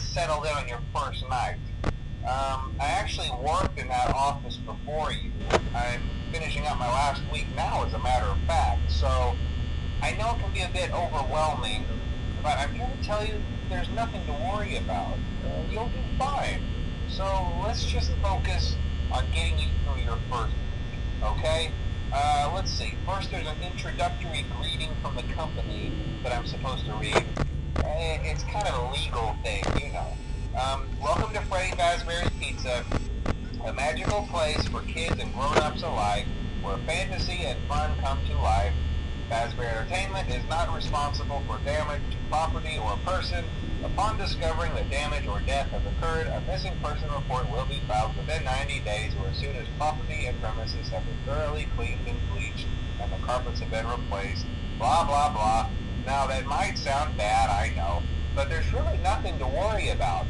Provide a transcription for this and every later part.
settled in on your first night. I actually worked in that office before you. I'm finishing up my last week now, as a matter of fact, so I know it can be a bit overwhelming, but I'm here to tell you there's nothing to worry about. You'll do fine. So let's just focus on getting you through your first week, okay? Let's see. First, there's an introductory greeting from the company that I'm supposed to read. It's kind of a legal thing, you know. Welcome to Freddy Fazbear's Pizza, a magical place for kids and grown-ups alike, where fantasy and fun come to life. Fazbear Entertainment is not responsible for damage to property or person. Upon discovering that damage or death has occurred, a missing person report will be filed within 90 days or as soon as property and premises have been thoroughly cleaned and bleached and the carpets have been replaced. Blah, blah, blah. Now, that might sound bad, I know, but there's really nothing to worry about.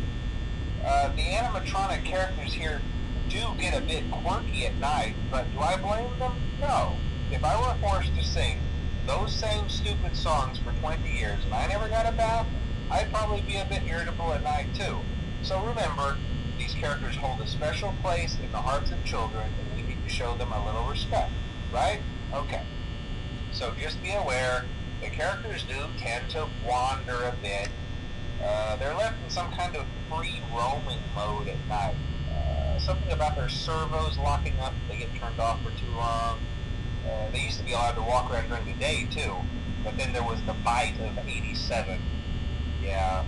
The animatronic characters here do get a bit quirky at night, but do I blame them? No. If I were forced to sing those same stupid songs for 20 years and I never got a bath, I'd probably be a bit irritable at night too. So remember, these characters hold a special place in the hearts of children and we need to show them a little respect, right? Okay. So just be aware, the characters do tend to wander a bit. They're left in some kind of free roaming mode at night. Something about their servos locking up if they get turned off for too long. They used to be allowed to walk around during the day too, but then there was the bite of 87. Yeah,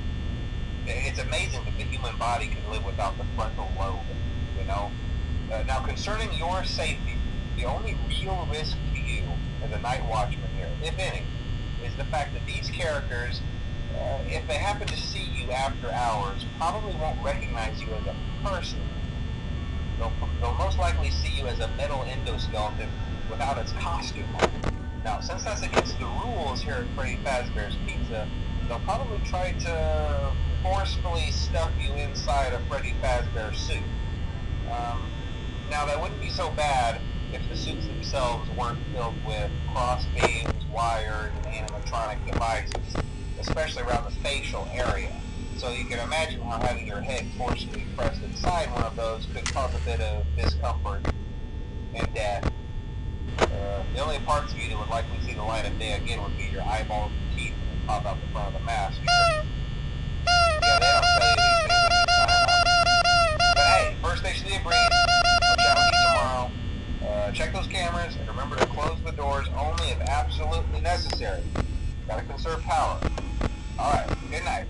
it's amazing that the human body can live without the frontal lobe, you know. Now, concerning your safety, the only real risk to you as a night watchman here, if any, is the fact that these characters, if they happen to see you after hours, probably won't recognize you as a person. They'll most likely see you as a metal endoskeleton without its costume on. Now, since that's against the rules here at Freddy Fazbear's Pizza, they'll probably try to forcefully stuff you inside a Freddy Fazbear suit. Now, that wouldn't be so bad if the suits themselves weren't filled with cross beams, wires, and animatronic devices, especially around the facial area. So you can imagine how having your head forcefully pressed inside one of those could cause a bit of discomfort and death. The only parts of you that would likely see the light of day again would be your eyeballs and teeth that pop out the front of the mask. Yeah, they don't tell you these things when you sign up. But hey, first station of the breeze. I'll chat with you tomorrow. Check those cameras and remember to close the doors only if absolutely necessary. Gotta conserve power. Alright, good night.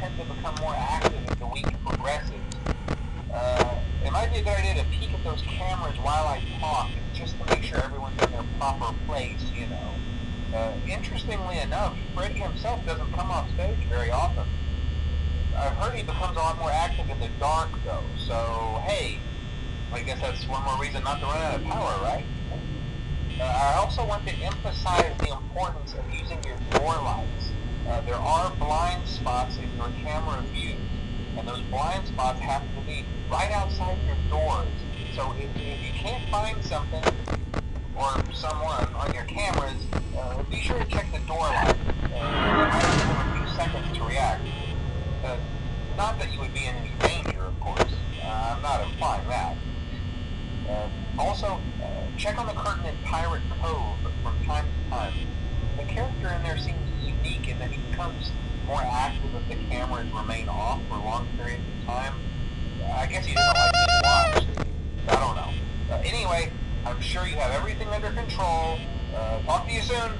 tend to become more active as the week progresses. It might be a good idea to peek at those cameras while I talk, just to make sure everyone's in their proper place, you know. Interestingly enough, Freddy himself doesn't come off stage very often. I've heard he becomes a lot more active in the dark, though, so hey, I guess that's one more reason not to run out of power, right? I also want to emphasize the importance of using your door lights. There are blind spots in your camera view, and those blind spots have to be right outside your doors. So if you can't find something or someone on your cameras, be sure to check the door light. You might have a few seconds to react. Not that you would be in any danger, of course. I'm not implying that. Also, check on the curtain in Pirate Cove from time to time. The character in there seems unique in that he becomes more active if the cameras remain off for long periods of time. I guess he doesn't like being watched. I don't know. Anyway, I'm sure you have everything under control. Talk to you soon.